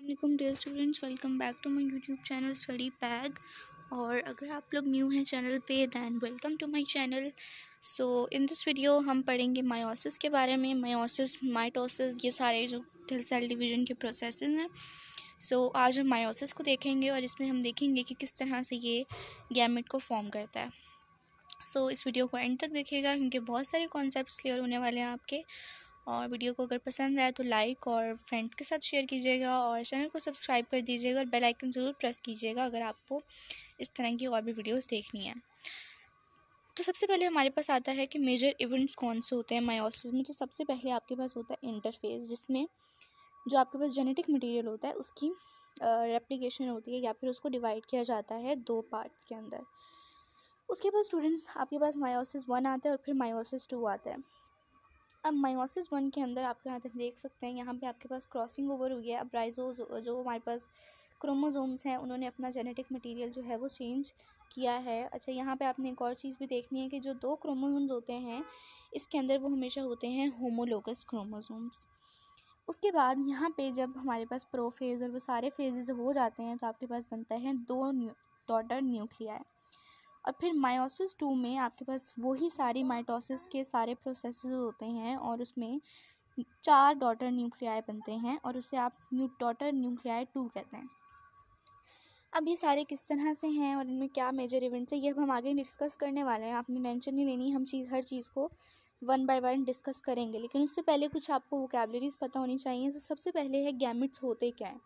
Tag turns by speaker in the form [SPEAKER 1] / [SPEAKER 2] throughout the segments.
[SPEAKER 1] वालेकुम dear students, welcome back to my YouTube channel study पैग। और अगर आप लोग न्यू हैं चैनल पे then welcome to my channel. So in this video हम पढ़ेंगे मायोसिस के बारे में। मायोसिस, माइटोसिस, ये सारे जो सेल डिवीज़न के प्रोसेसेस हैं। सो आज हम मायोसिस को देखेंगे और इसमें हम देखेंगे कि किस तरह से ये गैमेट को फॉर्म करता है। सो इस वीडियो को एंड तक देखिएगा क्योंकि बहुत सारे कॉन्सेप्ट्स क्लियर होने वाले हैं आपके। और वीडियो को अगर पसंद आए तो लाइक और फ्रेंड के साथ शेयर कीजिएगा और चैनल को सब्सक्राइब कर दीजिएगा और बेल आइकन ज़रूर प्रेस कीजिएगा अगर आपको इस तरह की और भी वीडियोस देखनी है। तो सबसे पहले हमारे पास आता है कि मेजर इवेंट्स कौन से होते हैं मायोसिस में। तो सबसे पहले आपके पास होता है इंटरफेस, जिसमें जो आपके पास जेनेटिक मटीरियल होता है उसकी रेप्लिकेशन होती है या फिर उसको डिवाइड किया जाता है दो पार्ट्स के अंदर। उसके बाद स्टूडेंट्स आपके पास मायोसिस 1 आता है और फिर मायोसिस 2 आता है। अब मायोसिस 1 के अंदर आपके यहाँ तक देख सकते हैं, यहाँ पे आपके पास क्रॉसिंग ओवर हुई है। अब राइजोज जो हमारे पास क्रोमोसोम्स हैं उन्होंने अपना जेनेटिक मटेरियल जो है वो चेंज किया है। अच्छा, यहाँ पे आपने एक और चीज़ भी देखनी है कि जो दो क्रोमोसोम्स होते हैं इसके अंदर वो हमेशा होते हैं होमोलोगस क्रोमोसोम्स। उसके बाद यहाँ पे जब हमारे पास प्रोफेज और वो सारे फेजेस हो जाते हैं तो आपके पास बनता है दो डॉटर न्यूक्लियाई। और फिर मायोसिस 2 में आपके पास वही सारी माइटोसिस के सारे प्रोसेसेस होते हैं और उसमें 4 डॉटर न्यूक्लियाई बनते हैं और उसे आप डॉटर न्यूक्लियाई 2 कहते हैं। अब ये सारे किस तरह से हैं और इनमें क्या मेजर इवेंट्स है ये अब हम आगे डिस्कस करने वाले हैं। आपने टेंशन नहीं लेनी, हम हर चीज़ को वन बाय वन डिस्कस करेंगे। लेकिन उससे पहले कुछ आपको वोकैबुलरीज पता होनी चाहिए। तो सबसे पहले है गैमेट्स होते क्या हैं।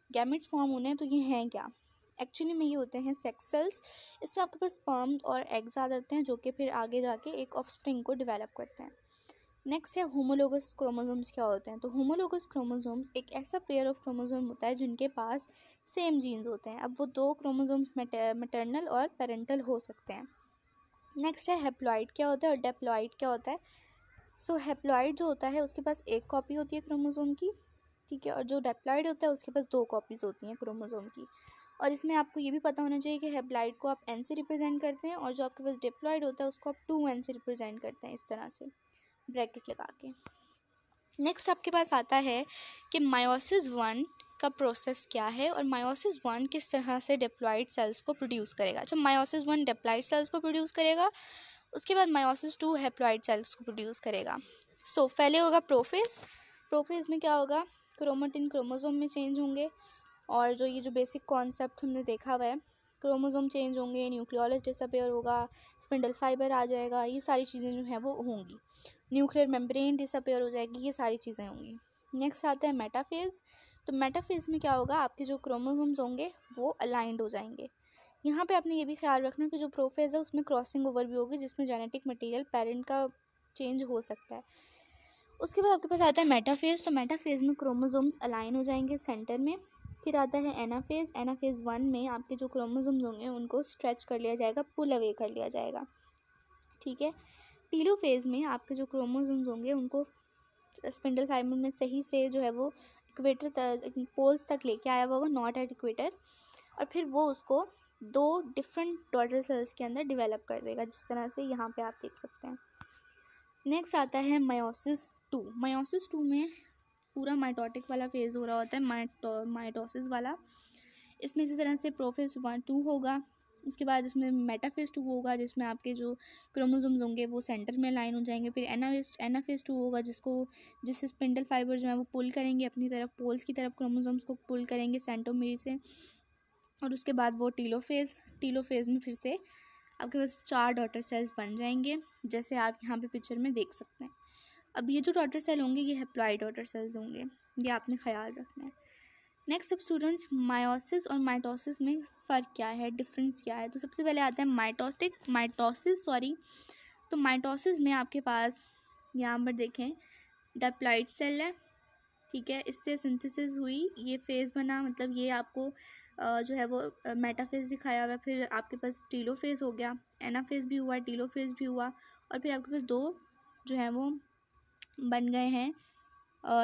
[SPEAKER 1] गैमेट्स फॉर्म होने हैं तो ये हैं क्या। एक्चुअली में ये होते हैं सेक्स सेल्स। इसमें आपके पास स्पर्म और एग्स आ जाते हैं जो कि फिर आगे जाके एक ऑफस्प्रिंग को डेवलप करते हैं। नेक्स्ट है होमोलोगस क्रोमोसोम्स क्या होते हैं। तो होमोलोगस क्रोमोसोम्स एक ऐसा पेयर ऑफ क्रोमोसोम होता है जिनके पास सेम जीन्स होते हैं। अब वो दो क्रोमोसोम्स मैटरनल और पेरेंटल हो सकते हैं। नेक्स्ट है हैप्लॉइड क्या होता है और डिप्लॉइड क्या होता है। सो हैप्लॉइड जो होता है उसके पास एक कॉपी होती है क्रोमोसोम की, ठीक है, और जो डिप्लॉइड होता है उसके पास दो कॉपीज़ होती हैं क्रोमोसोम की। और इसमें आपको ये भी पता होना चाहिए कि हैप्लॉइड को आप एन से रिप्रेजेंट करते हैं और जो आपके पास डिप्लॉइड होता है उसको आप 2n से रिप्रेजेंट करते हैं, इस तरह से ब्रैकेट लगा के। नेक्स्ट आपके पास आता है कि मायोसिस 1 का प्रोसेस क्या है और मायोसिस 1 किस तरह से डिप्लॉइड सेल्स को प्रोड्यूस करेगा। अच्छा, मायोसिस 1 डिप्लॉइड सेल्स को प्रोड्यूस करेगा, उसके बाद मायोसिस 2 हैप्लॉइड सेल्स को प्रोड्यूस करेगा। सो पहले होगा प्रोफेज। प्रोफेज में क्या होगा, क्रोमेटिन क्रोमोसोम में चेंज होंगे और जो ये जो बेसिक कॉन्सेप्ट हमने देखा हुआ है, क्रोमोसोम चेंज होंगे, न्यूक्लियोलस डिसअपेयर होगा, स्पिंडल फाइबर आ जाएगा, ये सारी चीज़ें जो हैं वो होंगी, न्यूक्लियर मेम्ब्रेन डिसअपेयर हो जाएगी, ये सारी चीज़ें होंगी। नेक्स्ट आता है मेटाफेज। तो मेटाफेज में क्या होगा, आपके जो क्रोमोसोम्स होंगे वो अलाइंड हो जाएंगे। यहाँ पे आपने ये भी ख्याल रखना कि जो प्रोफेज है उसमें क्रॉसिंग ओवर भी होगी जिसमें जेनेटिक मटेरियल पेरेंट का चेंज हो सकता है। उसके बाद आपके पास आता है मेटाफेज। तो मेटाफेज में क्रोमोसोम्स अलाइन हो जाएंगे सेंटर में। फिर आता है एनाफेज। एनाफेज 1 में आपके जो क्रोमोसोम्स होंगे उनको स्ट्रेच कर लिया जाएगा, पुल अवे कर लिया जाएगा, ठीक है। टीलोफेज में आपके जो क्रोमोसोम्स होंगे उनको स्पिंडल फाइबर में सही से जो है वो इक्वेटर तक, पोल्स तक लेके आया हुआ होगा, नॉट एट इक्वेटर, और फिर वो उसको दो डिफरेंट डॉटर सेल्स के अंदर डेवलप कर देगा, जिस तरह से यहाँ पे आप देख सकते हैं। नेक्स्ट आता है मायोसिस 2। मायोसिस 2 में पूरा माइटोटिक वाला फेज़ हो रहा होता है, माइटोसिस वाला। इसमें इसी तरह से प्रोफेज 1-2 होगा। उसके बाद इसमें मेटाफेज 2 होगा जिसमें आपके जो क्रोमोसोम्स होंगे वो सेंटर में लाइन हो जाएंगे। फिर एनाफेज 2 होगा जिससे स्पिंडल फाइबर जो है वो पुल करेंगे अपनी तरफ, पोल्स की तरफ क्रोमोसोम्स को पुल करेंगे सेंट्रोमेर से। और उसके बाद वो टीलोफेज में फिर से आपके पास 4 डॉटर सेल्स बन जाएंगे, जैसे आप यहाँ पे पिक्चर में देख सकते हैं। अब ये जो डॉटर सेल होंगे ये हैप्लॉइड डॉटर सेल्स होंगे, ये आपने ख्याल रखना है। नेक्स्ट अब स्टूडेंट्स, मायोसिस और माइटोसिस में फ़र्क क्या है, डिफरेंस क्या है। तो सबसे पहले आता है माइटोसिस। तो माइटोसिस में आपके पास यहाँ पर देखें डिप्लॉइड सेल है, ठीक है, इससे सिंथेसिस हुई, ये फेज़ बना, मतलब ये आपको जो है वो मेटाफेज दिखाया हुआ है। फिर आपके पास टीलोफेज हो गया, एनाफेज भी हुआ, टीलोफेज भी हुआ, और फिर आपके पास दो जो है वो बन गए हैं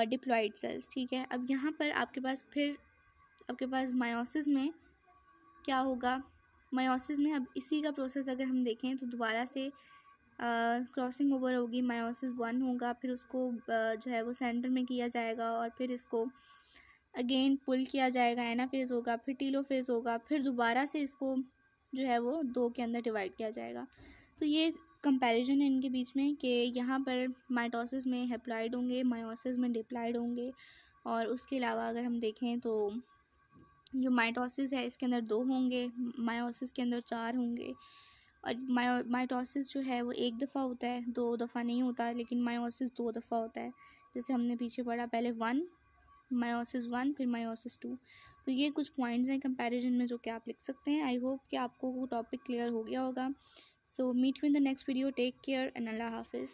[SPEAKER 1] डिप्लॉइड सेल्स, ठीक है। अब यहाँ पर आपके पास मायोसिस में क्या होगा, मायोसिस में अब इसी का प्रोसेस अगर हम देखें तो दोबारा से क्रॉसिंग ओवर होगी, मायोसिस 1 होगा, फिर उसको जो है वो सेंटर में किया जाएगा और फिर इसको अगेन पुल किया जाएगा, एनाफेज़ होगा, फिर टीलोफेज़ होगा, फिर दोबारा से इसको जो है वो 2 के अंदर डिवाइड किया जाएगा। तो ये कंपैरिजन है इनके बीच में कि यहाँ पर माइटोसिस में हैप्लॉइड होंगे, मायोसिस में डिप्लॉइड होंगे। और उसके अलावा अगर हम देखें तो जो माइटोसिस है इसके अंदर 2 होंगे, मायोसिस के अंदर 4 होंगे। और माइटोसिस जो है वो एक दफ़ा होता है, 2 दफ़ा नहीं होता, लेकिन मायोसिस 2 दफ़ा होता है। जैसे हमने पीछे पढ़ा, पहले 1 मायोसिस 1 फिर मायोसिस 2। तो ये कुछ पॉइंट्स हैं कंपैरिजन में जो कि आप लिख सकते हैं। आई होप कि आपको वो टॉपिक क्लियर हो गया होगा। So meet you in the next video. Take care and अल्लाह हाफिज़।